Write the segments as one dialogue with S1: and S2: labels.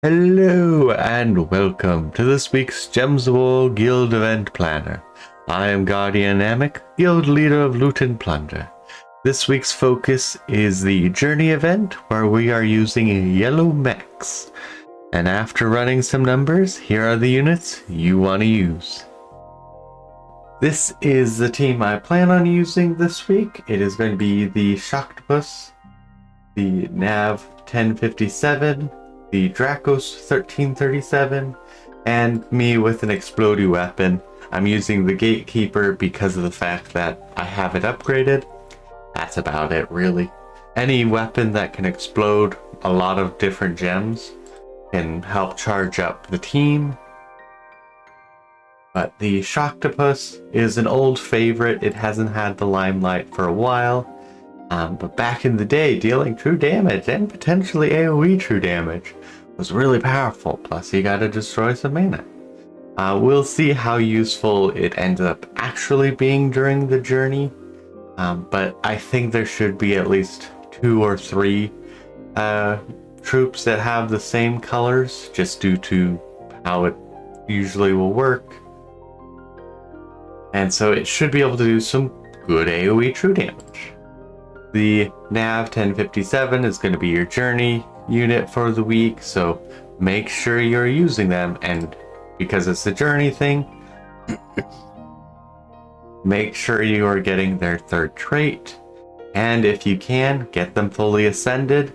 S1: Hello and welcome to this week's Gems of War Guild Event Planner. I am Guardian Namek, Guild Leader of Loot and Plunder. This week's focus is the Journey event where we are using yellow mechs. And after running some numbers, here are the units you want to use. This is the team I plan on using this week. It is going to be the Shocktopus, the Nav 1057, the Dracos 1337, and me with an explodey weapon. I'm using the Gatekeeper because of the fact that I have it upgraded. That's about it, really. Any weapon that can explode a lot of different gems can help charge up the team. But the Shocktopus is an old favorite. It hasn't had the limelight for a while. But back in the day, dealing true damage and potentially AoE true damage was really powerful. Plus, you gotta destroy some mana. We'll see how useful it ends up actually being during the journey. But I think there should be at least 2 or 3 troops that have the same colors, just due to how it usually will work. And so it should be able to do some good AoE true damage. The Nav 1057 is going to be your journey unit for the week, so make sure you're using them, and because it's a journey thing, make sure you are getting their 3rd trait, and if you can, get them fully ascended,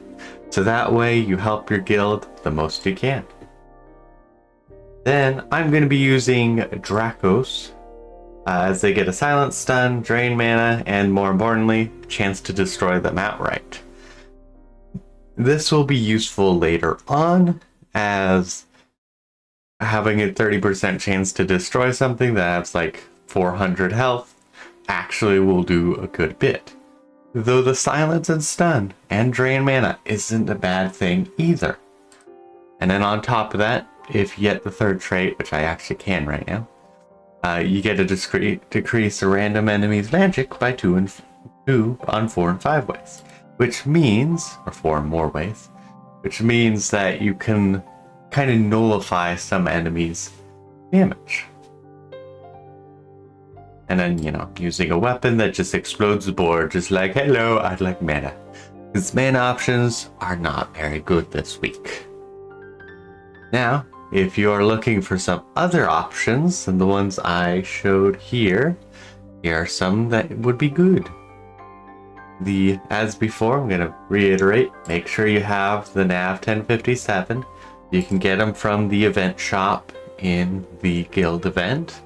S1: so that way you help your guild the most you can. Then I'm going to be using Dracos, as they get a silent stun, drain mana, and more importantly, chance to destroy them outright. This will be useful later on, as having a 30% chance to destroy something that has like 400 health actually will do a good bit. Though the silence and stun and drain mana isn't a bad thing either. And then on top of that, if you get the 3rd trait, which I actually can right now, you get to decrease a random enemy's magic by 2 on 4 and 5 ways. Which means, or 4 more ways, which means that you can kind of nullify some enemies' damage. And then, using a weapon that just explodes the board, just like, hello, I'd like mana. Because mana options are not very good this week. Now, if you are looking for some other options than the ones I showed here, here are some that would be good. As before, I'm going to reiterate, make sure you have the Nav 1057. You can get them from the event shop in the guild event,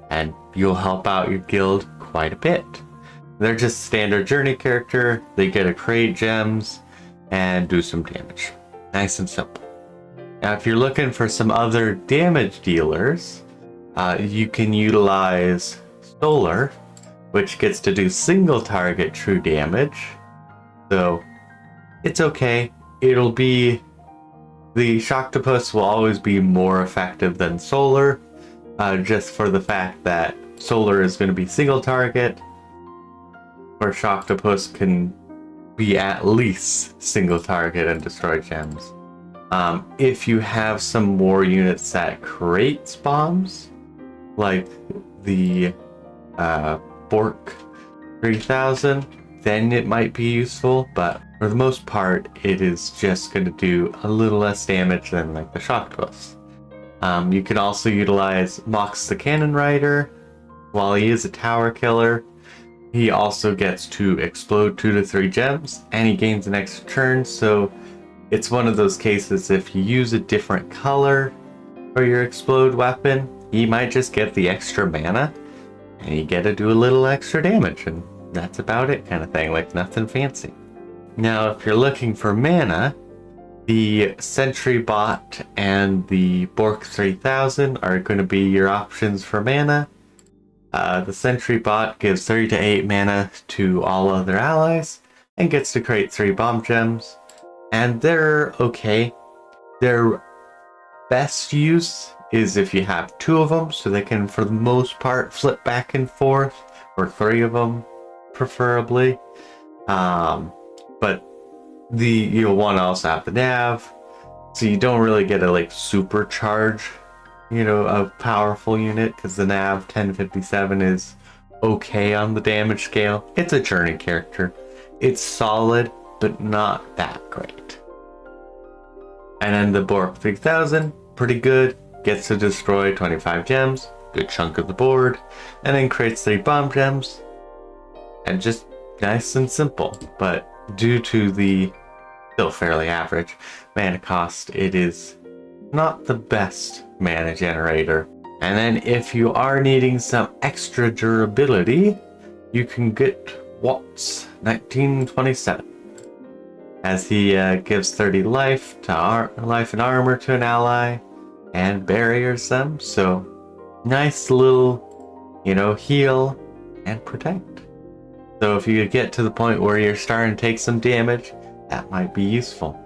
S1: and you'll help out your guild quite a bit. They're just standard journey character, they get to create gems and do some damage. Nice and simple. Now, if you're looking for some other damage dealers, you can utilize Solar, which gets to do single target true damage. So it's okay. It'll be, the Shocktopus will always be more effective than Solar, just for the fact that Solar is going to be single target, where Shocktopus can be at least single target and destroy gems. If you have some more units that create bombs, like the Bork 3000, then it might be useful, but for the most part, it is just going to do a little less damage than like the Shocktopus. You can also utilize Mox the Cannon Rider. While he is a tower killer, he also gets to explode 2 to 3 gems, and he gains an extra turn, so it's one of those cases, if you use a different color for your explode weapon, you might just get the extra mana, and you get to do a little extra damage, and that's about it kind of thing, like nothing fancy. Now, if you're looking for mana, the Sentry Bot and the Bork 3000 are going to be your options for mana. The Sentry Bot gives 3 to 8 mana to all other allies, and gets to create 3 bomb gems. And they're okay. Their best use is if you have 2 of them, so they can, for the most part, flip back and forth, or 3 of them, preferably. But you'll want to also have the nav, So you don't really get a like supercharge, you know, a powerful unit, because the Nav 1057 is okay on the damage scale. It's a journey character. It's solid, but not that great. And then the Bork 3000, pretty good. Gets to destroy 25 gems, good chunk of the board, and then creates 3 bomb gems. And just nice and simple. But due to the still fairly average mana cost, it is not the best mana generator. And then if you are needing some extra durability, you can get Vods 1927, as he gives 30 life to life and armor to an ally and barriers them. So nice little, you know, heal and protect. So if you get to the point where you're starting to take some damage, that might be useful.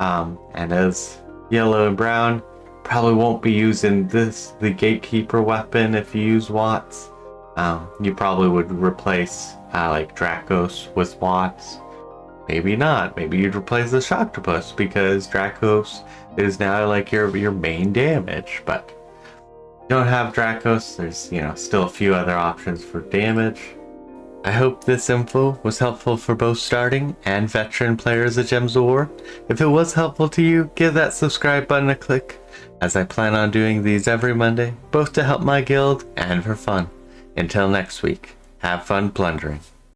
S1: And as yellow and brown, probably won't be using the gatekeeper weapon if you use Watts. You probably would replace like Dracos with Watts. Maybe not. Maybe you'd replace the Shocktopus, because Dracos is now like your main damage. But if you don't have Dracos, there's, you know, still a few other options for damage. I hope this info was helpful for both starting and veteran players of Gems of War. If it was helpful to you, give that subscribe button a click, as I plan on doing these every Monday, both to help my guild and for fun. Until next week, have fun plundering.